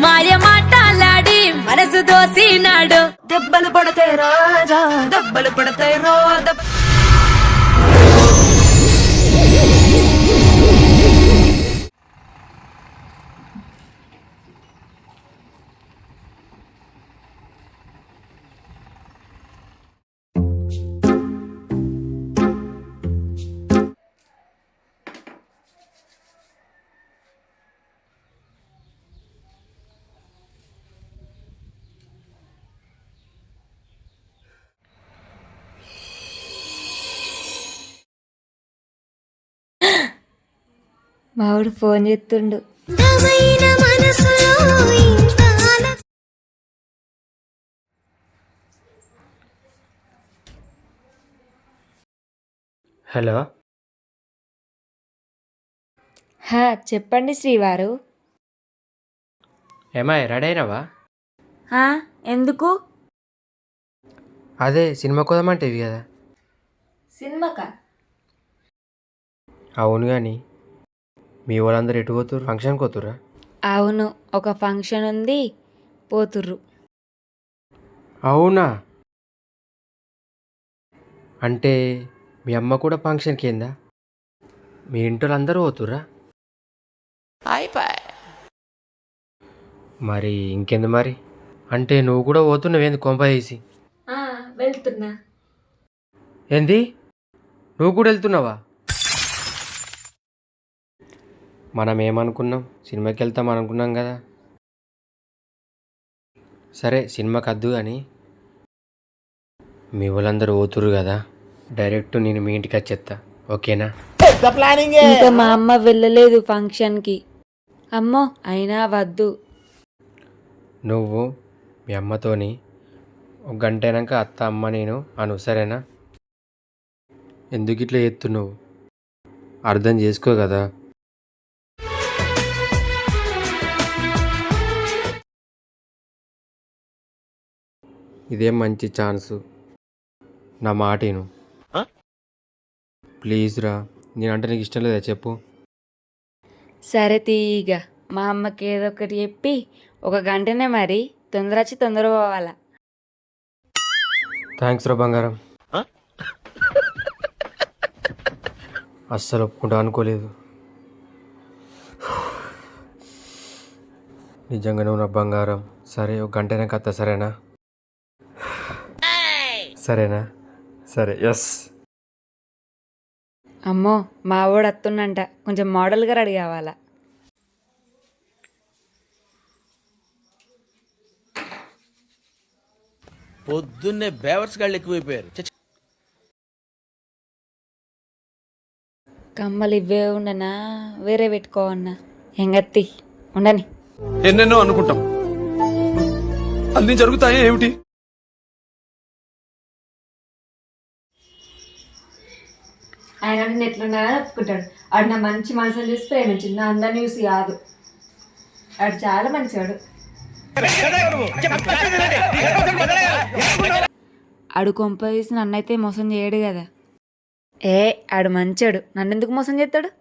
మాయ మాటలాడి మనసు దోసినాడు. దెబ్బలు పడతాయి రాజా, దెబ్బలు పడతాయి రో. మావుడు ఫోన్ చేస్తుండు. హలో, చెప్పండి శ్రీవారు. ఏమాయ్ రెడీ అయినావా? ఎందుకు? అదే సినిమా కోదామంటేవి కదా. సినిమాకా? అవును కానీ మీ వాళ్ళందరూ ఎటు పోతురు? ఫంక్షన్కి పోతురా? అవును, ఒక ఫంక్షన్ ఉంది, పోతుర్రు. అవునా? అంటే మీ అమ్మ కూడా ఫంక్షన్కి ఏందా? మీ ఇంట్లో అందరూ పోతురా? మరి ఇంకెందు మరి? అంటే నువ్వు కూడా పోతున్నావేంది కొంప వేసి? వెళ్తున్నా. ఏంది, నువ్వు కూడా వెళ్తున్నావా? మనం ఏమనుకున్నాం, సినిమాకి వెళ్తాం అనుకున్నాం కదా. సరే సినిమాకి వద్దు కానీ మీ వాళ్ళందరూ పోతురు కదా, డైరెక్ట్ నేను మీ ఇంటికి వచ్చేస్తా, ఓకేనా? ఇంకా మా అమ్మ వెళ్ళలేదు ఫంక్షన్కి. అమ్మో అయినా వద్దు. నువ్వు మీ అమ్మతోని ఒక గంట అయినాక అత్త అమ్మ నేను అను, సరేనా? ఎందుకు ఇట్లా చేస్తున్నావు, అర్థం చేసుకో కదా. ఇదేం మంచి ఛాన్సు, నా మాట విను ప్లీజ్ రా. నేనంటే నీకు ఇష్టం లేదా చెప్పు? సరే తీయిగా, మా అమ్మకి ఏదో ఒకటి చెప్పి ఒక గంటనే మరి, తొందర వచ్చి తొందర పోవాలా. థ్యాంక్స్ రా బంగారం, అస్సలు ఒప్పుకుంటా అనుకోలేదు. నిజంగా నువ్వు నా బంగారం. సరే ఒక గంట అయినాక వస్తా, సరేనా? సరేనా? సరే, ఎస్. అమ్మో మా వాడు వస్తుండంట, కొంచెం మోడల్గా రెడీ కావాలా. పొద్దున్నే బేవర్స్ గాళ్ళు ఎక్కువైపోయారు. కమ్మలు ఇవే ఉండనా, వేరే పెట్టుకోవన్నా? ఎంగత్తి ఉండని. ఎన్నెన్నో అనుకుంటాం, అన్ని జరుగుతాయి ఏమిటి? ఆయన నేను ఎట్లున్నా ఒప్పుకుంటాడు. ఆడు నా మంచి మనసులు చూసి ప్రేమించింది, నా అందరిని చూసి కాదు. ఆడు చాలా మంచివాడు. ఆడు కొంప తీసి నన్నైతే మోసం చేయడు కదా. ఆడు మంచాడు, నన్నెందుకు మోసం చేస్తాడు?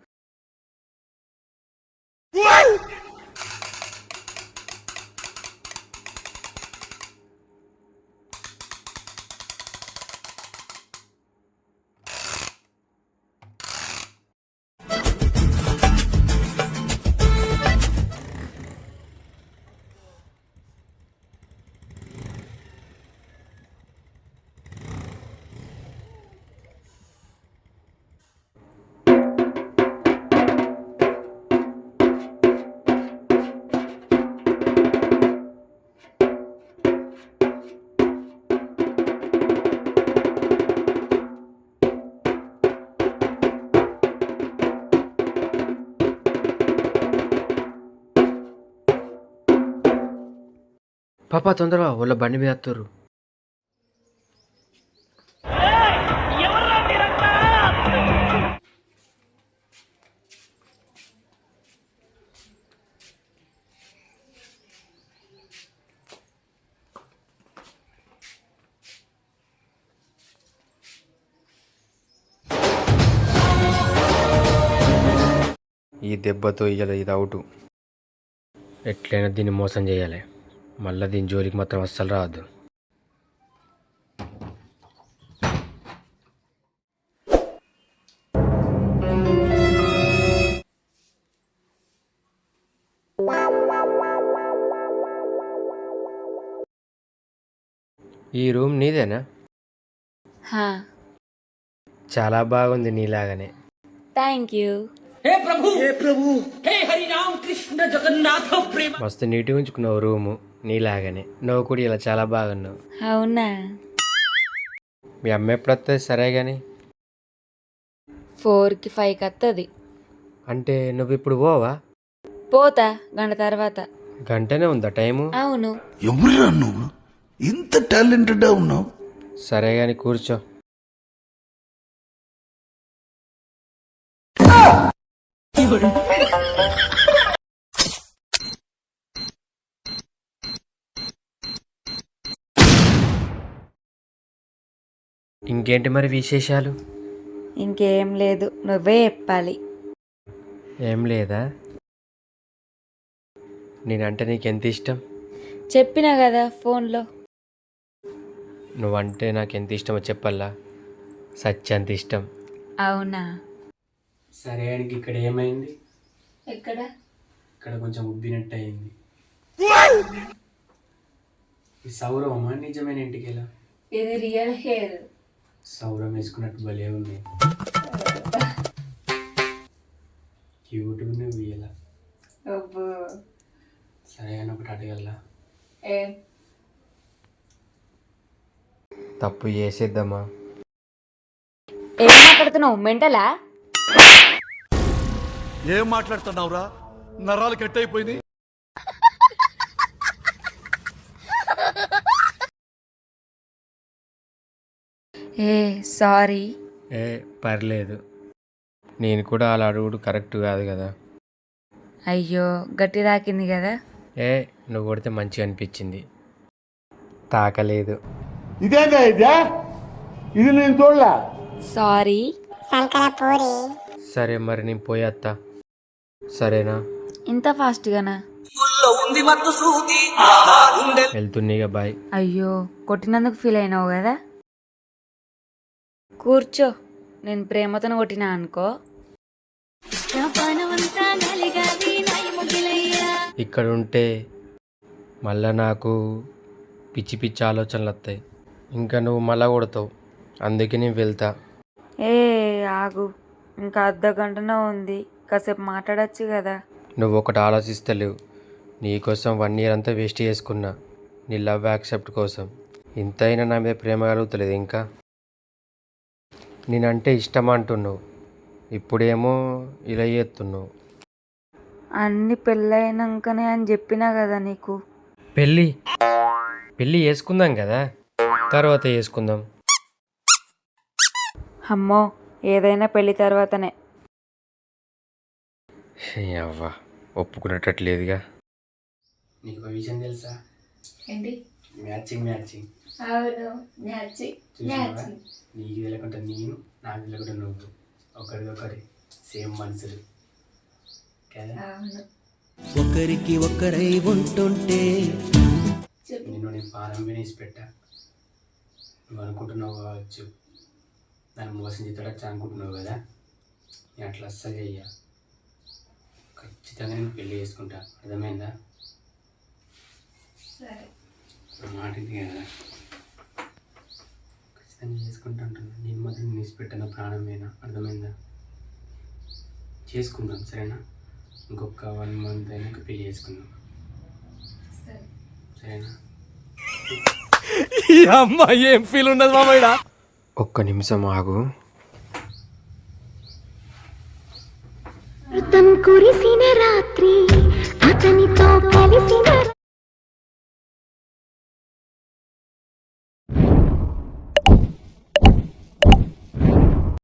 పాపా తొందరగా, వాళ్ళ బండి మీద వస్తారు. ఈ దెబ్బతో ఇయ్యాల ఇది అవుటు. ఎట్లయినా దీన్ని మోసం చేయాలి. మళ్ళీ దీని జోలికి మాత్రం అస్సలు రావద్దు. ఈ రూమ్ నీదేనా? హా, చాలా బాగుంది నీలాగానే. Thank you. మస్తు నీట్గా ఉంచుకున్నావు రూము నీలాగానే. నువ్వు కూడా ఇలా చాలా బాగున్నావు. అవునా? మీ అమ్మ ఎప్పుడు వస్తుంది? సరే కానీ 4కి 5కి వస్తుంది. అంటే నువ్వు ఇప్పుడు పోవా? పోతా గంట తర్వాత. గంటనే ఉందా టైము? అవును. ఎవరురా నువ్వు ఇంత టాలెంటెడ్ ఉన్నావు? సరే కానీ కూర్చో. ఇంకేంటి మరి విశేషాలు? ఇంకేం లేదు, నువ్వే చెప్పాలి. ఏం లేదా? నేనంటే నీకెంత ఇష్టం? చెప్పినా కదా ఫోన్లో. నువ్వంటే నాకు ఎంత ఇష్టమో చెప్పల్లా. సత్యంత ఇష్టం. అవునా? సరే ఆయనకి ఇక్కడ ఏమైంది? ఎక్కడ? ఇక్కడ కొంచెం ఉబ్బినట్టు అయింది. ఈ సౌరవమా నిజమైన ఇంటికి ఎలా? ఇది రియల్ హెయిర్. సౌరం వేసుకున్నట్టు భలే ఉంది. క్యూట్గా ఉంది ఎలా? సరే అని ఒకటి అడగల్లా. తప్పు చేసేద్దామా? ఏం మాట్లాడుతున్నావు? మెంటలా? ఏం మాట్లాడుతున్నావురా? నరాలు కట్ అయిపోయింది. సారీ. పర్లేదు. నేను కూడా అలా అడుగుడు కరెక్ట్ కాదు కదా. అయ్యో, గట్టి తాకింది కదా. నువ్వు కొడితే మంచిగా అనిపించింది. తాకలేదు. ఇది నేను చూడలా. సారీ. సరే మరి నేను పోయేత్తా. సరేనా? ఇంత ఫాస్ట్గానా? వెళ్తున్నాయిగా, బాయ్. అయ్యో, కొట్టినందుకు ఫీల్ అయినావు కదా. కూర్చో, నేను ప్రేమతో కొట్టినా అనుకో. ఇక్కడ ఉంటే మళ్ళా నాకు పిచ్చి పిచ్చి ఆలోచనలు వస్తాయి. ఇంకా నువ్వు మళ్ళా కొడతావు. అందుకే నేను వెళ్తా. ఆగు, ఇంకా అర్ధ గంటనే ఉంది, కాసేపు మాట్లాడచ్చు కదా. నువ్వు ఒకటి ఆలోచిస్తలేవు. నీకోసం 1 year అంతా వేస్ట్ చేసుకున్నా నీ లవ్ యాక్సెప్ట్ కోసం. ఇంతైనా నా మీద ప్రేమ కలుగుతలేదు ఇంకా. నేనంటే ఇష్టం అంటున్నావు, ఇప్పుడేమో ఇలా చేస్తున్నావు. అన్ని పెళ్ళైనాకనే అని చెప్పినా కదా నీకు. పెళ్ళి చేసుకుందాం కదా, తర్వాత చేసుకుందాం. అమ్మో, ఏదైనా పెళ్లి తర్వాతనే. అవ్వా, ఒప్పుకునేటట్లేదుగా. నీకు ఒక విషయం తెలుసా? ఏంటి? మ్యాచింగ్. అవును, మ్యాచింగ్. నీకు తెలియకుండా నేను, నాకు తెలియకుండా నువ్వు, ఒకరిదొకరి సేమ్ మనుషులు కదా. ఒకరికి ఒకరై ఉంటుంటే నేను పానం వినేసి పెట్టా. నువ్వు అనుకుంటున్నావు కావచ్చు నన్ను మోసం చేస్తాడచ్చు అనుకుంటున్నావు కదా. నేను అట్లా అస్సలు చెయ్యా. ఖచ్చితంగా నేను పెళ్ళి చేసుకుంటా, అర్థమైందా? మాట కదా, ఖచ్చితంగా చేసుకుంటా అంటున్నా. నేను మాత్రం నీసి పెట్టిన ప్రాణమేనా, అర్థమైందా? చేసుకుందాం, సరేనా? ఇంకొక 1 month అయినాక పెళ్ళి చేసుకుందాం, సరేనా? ఈ అమ్మాయి ఏం ఫీల్ ఉన్నది మామయ్య? ఒక్క నిమిషం ఆగు. కురిసిన రాత్రి